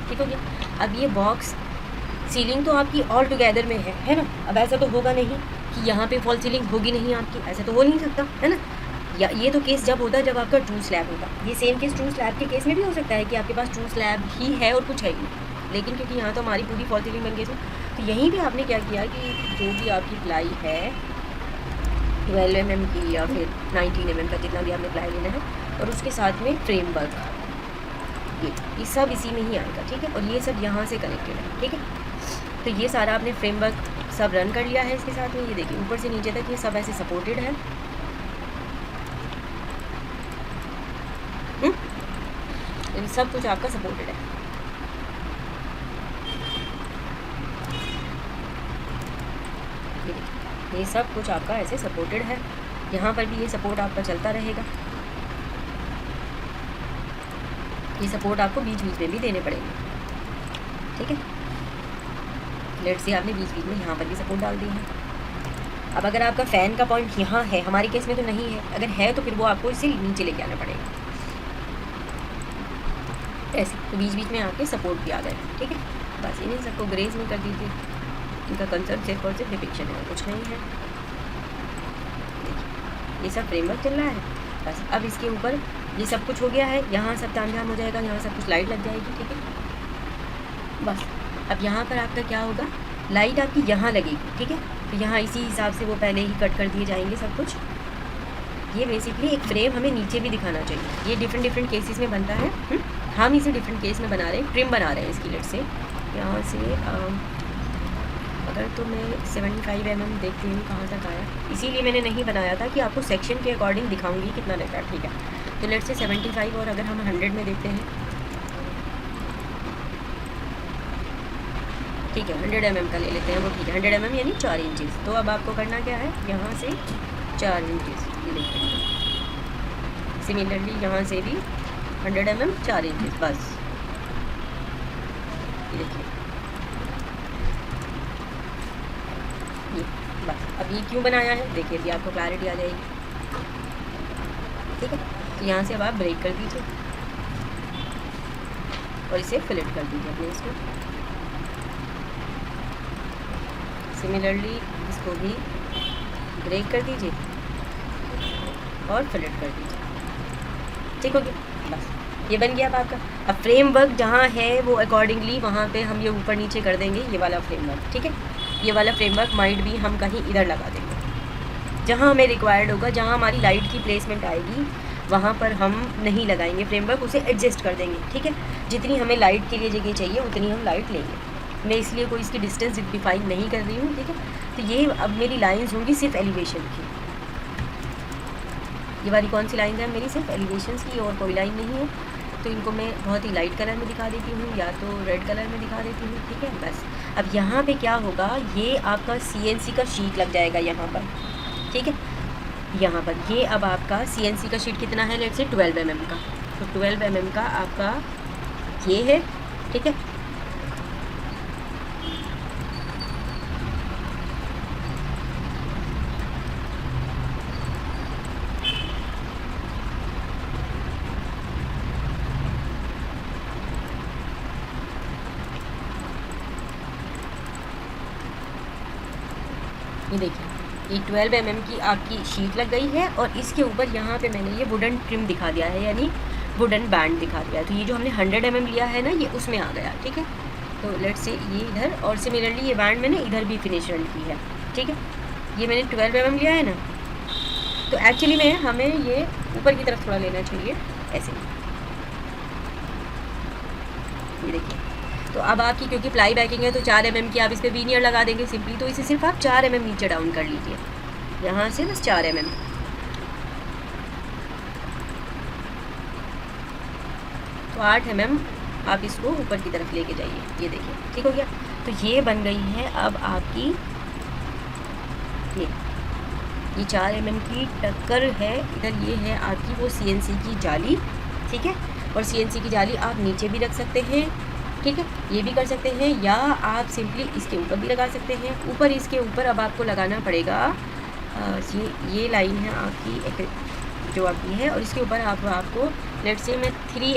ठीक हो गया। अब ये बॉक्स सीलिंग तो आपकी ऑल टुगेदर में है ना। अब ऐसा तो होगा नहीं कि यहाँ पे फॉल सीलिंग होगी नहीं आपकी, ऐसा तो हो नहीं सकता, है ना। या ये तो केस जब होता है जब आपका ट्रू स्लैब होगा। ये सेम केस ट्रू स्लैब के केस में भी हो सकता है कि आपके पास ट्रू स्लैब ही है और कुछ है ही नहीं, लेकिन क्योंकि यहाँ तो हमारी पूरी फॉल सीलिंग बन गई, तो यहीं पे आपने क्या किया कि जो भी आपकी प्लाई है 12 mm की या फिर 19 mm का, जितना भी आपने प्लाई लेना है, और उसके साथ में फ्रेम वर्क, ये सब इसी में ही आएगा, ठीक है। और ये सब यहाँ से कनेक्टेड है, ठीक है। तो ये सारा आपने फ्रेमवर्क सब रन कर लिया है इसके साथ में। ये देखिए, ऊपर से नीचे तक ये सब ऐसे सपोर्टेड है, सब कुछ आपका सपोर्टेड है। ये सब कुछ आपका ऐसे सपोर्टेड है, यहाँ पर भी ये सपोर्ट आपका चलता रहेगा। ये सपोर्ट आपको बीच बीच में भी देने पड़ेंगे, ठीक है। लेट्स से आपने बीच बीच में यहाँ पर भी सपोर्ट डाल दी है। अब अगर आपका फ़ैन का पॉइंट यहाँ है, हमारे केस में तो नहीं है, अगर है तो फिर वो आपको इसे नीचे लेके आना पड़ेगा ऐसे। तो बीच बीच में आपके सपोर्ट भी आ गए, ठीक है। बस इन्हें सबको ग्रेज में कर दीजिए। इनका कंसर्न सिर्फ और सिर्फ डिपिक्शन है, कुछ नहीं है। ये सब फ्रेमवर्क चल रहा है। बस अब इसके ऊपर ये सब कुछ हो गया है, यहाँ सब तामझाम हो जाएगा, यहाँ सब कुछ लाइट लग जाएगी, ठीक है। बस अब यहाँ पर आपका क्या होगा, लाइट आपकी यहाँ लगेगी, ठीक है। तो यहाँ इसी हिसाब से वो पहले ही कट कर दिए जाएंगे सब कुछ। ये बेसिकली एक फ्रेम हमें नीचे भी दिखाना चाहिए। ये डिफरेंट केसेस में बनता है। हम इसे डिफरेंट केस में बना रहे हैं, ट्रिम बना रहे हैं इसकी लेट से। यहाँ से अगर तो मैं 75 mm देखती हूँ कहाँ तक आया, इसीलिए मैंने नहीं बनाया था कि आपको सेक्शन के अकॉर्डिंग दिखाऊंगी कितना लगता है, ठीक है। तो लेट से 75, और अगर हम 100 में देखते हैं, ठीक है, 100 mm का ले लेते हैं वो, ठीक है। 100 mm यानी 4 इंचज़। तो अब आपको करना क्या है, यहाँ से 4 इंचज़, ये देखते हैं। सिमिलरली यहाँ से भी 100 mm 4 इंचज़, बस ये देखिए, ये बस अब ये क्यों बनाया है देखिए, अभी आपको क्लैरिटी आ जाएगी। ठीक है, तो यहाँ से अब आप ब्रेक कर दीजिए और इसे फिलेट कर दीजिए अपने इसको। सिमिलरली इसको भी ब्रेक कर दीजिए और फिलेट कर दीजिए। ठीक हो गया, बस ये बन गया अब आपका। अब फ्रेमवर्क जहाँ है वो अकॉर्डिंगली वहाँ पे हम ये ऊपर नीचे कर देंगे ये वाला फ्रेमवर्क। ठीक है, ये वाला फ्रेमवर्क माइट भी हम कहीं इधर लगा देंगे जहाँ हमें रिक्वायर्ड होगा, जहाँ हमारी लाइट की प्लेसमेंट आएगी वहाँ पर हम नहीं लगाएंगे फ्रेमवर्क, उसे एडजस्ट कर देंगे। ठीक है, जितनी हमें लाइट के लिए जगह चाहिए उतनी हम लाइट लेंगे। मैं इसलिए कोई इसकी डिस्टेंस डिफाइन नहीं कर रही हूँ। ठीक है, तो ये अब मेरी लाइंस होंगी सिर्फ एलिवेशन की। ये वाली कौन सी लाइन है मेरी, सिर्फ एलिवेशन की, और कोई लाइन नहीं है। तो इनको मैं बहुत ही लाइट कलर में दिखा देती हूँ या तो रेड कलर में दिखा देती हूँ। ठीक है, बस अब यहाँ पे क्या होगा, ये आपका CNC का शीट लग जाएगा यहाँ पर। ठीक है, यहाँ पर ये अब आपका CNC का शीट कितना है, लेट्स से 12 mm का। तो 12 mm का आपका ये है। ठीक है, ये देखिए ये 12 mm की आपकी शीट लग गई है और इसके ऊपर यहाँ पे मैंने ये वुडन ट्रिम दिखा दिया है, यानी वुडन बैंड दिखा दिया है। तो ये जो हमने 100 mm लिया है ना, ये उसमें आ गया। ठीक है, तो लेट्स से ये इधर, और सिमिलरली ये बैंड मैंने इधर भी फिनिश रन की है। ठीक है, ये मैंने 12 mm लिया है ना, तो एक्चुअली में हमें ये ऊपर की तरफ थोड़ा लेना चाहिए ऐसे। ये देखिए, तो अब आपकी क्योंकि प्लाई बैकिंग है तो 4 mm की आप इस पर वीनियर लगा देंगे सिंपली। तो इसे सिर्फ आप 4 mm नीचे डाउन कर लीजिए, यहाँ से बस 4 mm। तो 8 mm आप इसको ऊपर की तरफ लेके जाइए। ये देखिए, ठीक हो गया। तो ये बन गई है अब आपकी ये 4 mm की टक्कर है। इधर ये है आपकी वो CNC की जाली। ठीक है, और CNC की जाली आप नीचे भी रख सकते हैं। ठीक है, ये भी कर सकते हैं, या आप सिंपली इसके ऊपर भी लगा सकते हैं। ऊपर इसके ऊपर अब आपको लगाना पड़ेगा ये लाइन है आपकी जो आपकी है, और इसके ऊपर आपको लेट्स से मैं 3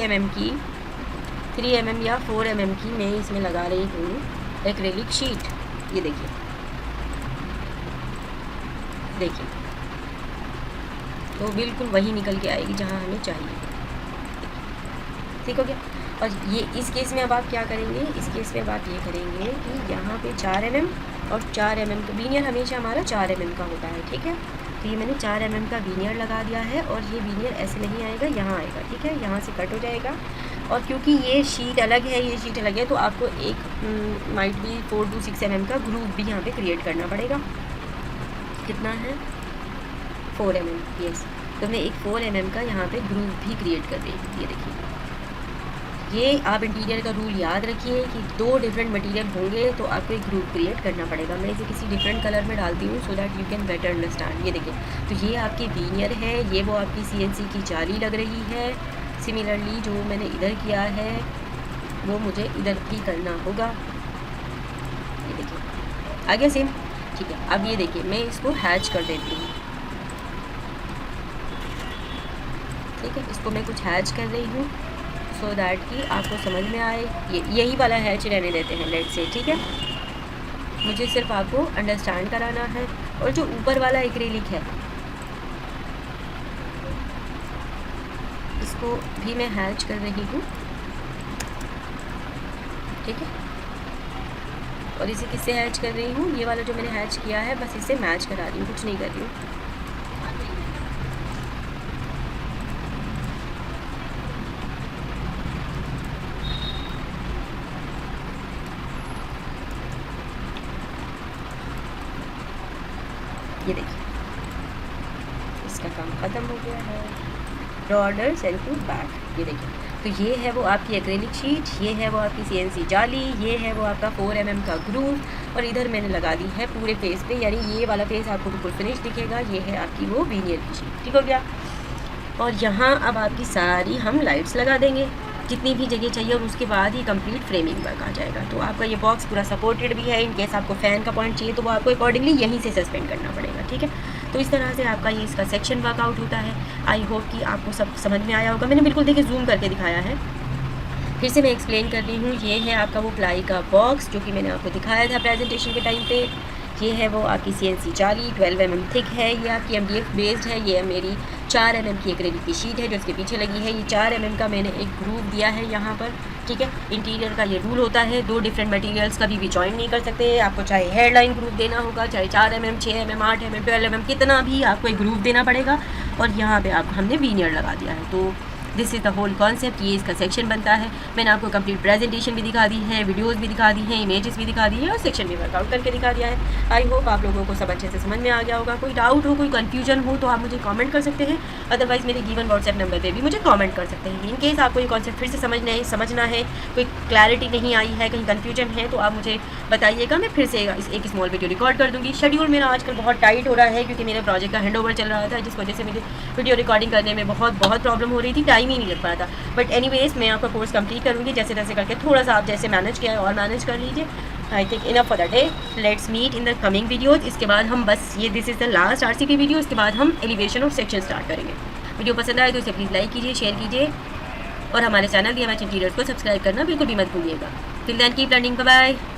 mm या 4 mm की मैं इसमें लगा रही हूँ एक्रेलिक शीट। ये देखिए, तो बिल्कुल वही निकल के आएगी जहाँ हमें चाहिए। ठीक हो गया। और ये इस केस में अब आप क्या करेंगे, इस केस में अब आप ये करेंगे कि यहाँ पे 4 mm और 4 mm का वीनियर हमेशा हमारा 4 mm का होता है। ठीक है, तो ये मैंने 4 mm का वीनियर लगा दिया है, और ये वीनियर ऐसे नहीं आएगा, यहाँ आएगा। ठीक है, यहाँ से कट हो जाएगा। और क्योंकि ये शीट अलग है, ये शीट अलग है, तो आपको एक माइट भी 4 to 6 mm का ग्रूव भी यहाँ पे क्रिएट करना पड़ेगा। कितना है, 4 mm। यस, तो मैं एक 4 mm का यहाँ पे ग्रूव भी क्रिएट कर देंगे। ये देखिए, ये आप इंटीरियर का रूल याद रखिए कि 2 डिफरेंट मटेरियल होंगे तो आपको एक ग्रुप क्रिएट करना पड़ेगा। मैं इसे किसी डिफरेंट कलर में डालती हूँ so that you can better understand. ये देखिए, तो ये आपकी वीनियर है, ये वो आपकी CNC की जाली लग रही है। सिमिलरली जो मैंने इधर किया है वो मुझे इधर भी करना होगा। ये देखिए, आ गया सेम। ठीक है, अब ये देखिए मैं इसको हैच कर देती हूँ। ठीक है, इसको मैं कुछ हैच कर रही हूँ सो दैट कि आपको समझ में आए। यही वाला हैच रहने देते हैं लेट से। ठीक है, मुझे सिर्फ आपको अंडरस्टैंड कराना है। और जो ऊपर वाला एक्रेलिक है इसको भी मैं हैच कर रही हूँ। ठीक है, और इसे किससे हैच कर रही हूँ, ये वाला जो मैंने हैच किया है बस इससे मैच करा रही हूँ, कुछ नहीं कर रही हूँ। ये देखिए, इसका काम ख़त्म हो गया है। Order send to back. ये देखिए, तो ये है वो आपकी एक्रेलिक शीट, ये है वो आपकी CNC जाली, ये है वो आपका 4 mm का ग्रूव, और इधर मैंने लगा दी है पूरे फेस पे, यानी ये वाला फेस आपको बिल्कुल फिनिश दिखेगा। ये है आपकी वो वीनियर की शीट। ठीक हो गया। और यहाँ अब आपकी सारी हम लाइट्स लगा देंगे। जितनी भी जगह चाहिए और उसके बाद ही कंप्लीट फ्रेमिंग वर्क आ जाएगा। तो आपका ये बॉक्स पूरा सपोर्टेड भी है। इन केस आपको फ़ैन का पॉइंट चाहिए तो वो आपको अकॉर्डिंगली यहीं से सस्पेंड करना पड़ेगा, ठीक है। तो इस तरह से आपका ये इसका सेक्शन वर्कआउट होता है। आई होप कि आपको सब समझ में आया होगा। मैंने बिल्कुल देखिए जूम करके दिखाया है। फिर से मैं एक्सप्लेन कर रही हूँ। ये है आपका वो प्लाई का बॉक्स जो कि मैंने आपको दिखाया था प्रेजेंटेशन के टाइम पे। ये है वो आपकी CNC 12 mm थिक है। ये आपकी MDF बेस्ड है। ये मेरी 4 mm की एक्रेलिक की शीट है जो इसके पीछे लगी है। ये 4 mm का मैंने एक ग्रूव दिया है यहाँ पर, ठीक है। इंटीरियर का ये रूल होता है, 2 डिफरेंट मटेरियल्स कभी भी जॉइन नहीं कर सकते। आपको चाहे हेयर लाइन ग्रूव देना होगा, चाहे 4 mm, 6 mm, 8 mm, 12 mm, कितना भी आपको एक ग्रूव देना पड़ेगा। और यहाँ पे आपको हमने वीनियर लगा दिया है। तो this is the whole concept. ये इसका सेक्शन बनता है। मैंने आपको कंप्लीट प्रेजेंटेशन भी दिखा दी है, वीडियोस भी दिखा दी हैं, इमेजेस भी दिखा दी है और सेक्शन भी वर्कआउट करके दिखा दिया है। आई होप आप लोगों को सब अच्छे से समझ में आ गया होगा। कोई डाउट हो, कोई कन्फ्यूजन हो तो आप मुझे कमेंट कर सकते हैं। अदरवाइज़ मेरे गिवन व्हाट्सएप नंबर पे भी मुझे कमेंट कर सकते हैं। इन केस आपको ये कॉन्सेप्ट फिर से समझना है, कोई क्लैरिटी नहीं आई है, कहीं कन्फ्यूजन है तो आप मुझे बताइएगा। मैं फिर से एक स्मॉल वीडियो रिकॉर्ड कर दूँगी। शेड्यूल मेरा आजकल बहुत टाइट हो रहा है क्योंकि मेरे प्रोजेक्ट का हैंडओवर चल रहा था, जिस वजह से मुझे वीडियो रिकॉर्डिंग करने में बहुत प्रॉब्लम हो रही थी, टाइम ही नहीं लग पा रहा था। बट एनीवेज मैं आपका कोर्स कंप्लीट करूँगी जैसे तैसे करके। थोड़ा सा आप जैसे मैनेज किया है और मैनेज कर लीजिए। I think enough for the day. Let's meet in the coming videos. इसके बाद हम बस ये this is the last RCP video. इसके बाद हम एलिवेशन और सेक्शन स्टार्ट करेंगे। वीडियो पसंद आए तो इसे प्लीज़ लाइक कीजिए, शेयर कीजिए और हमारे चैनल DMH इंटीरियर्स को सब्सक्राइब करना बिल्कुल भी मत भूलिएगा। Till then keep learning, bye bye.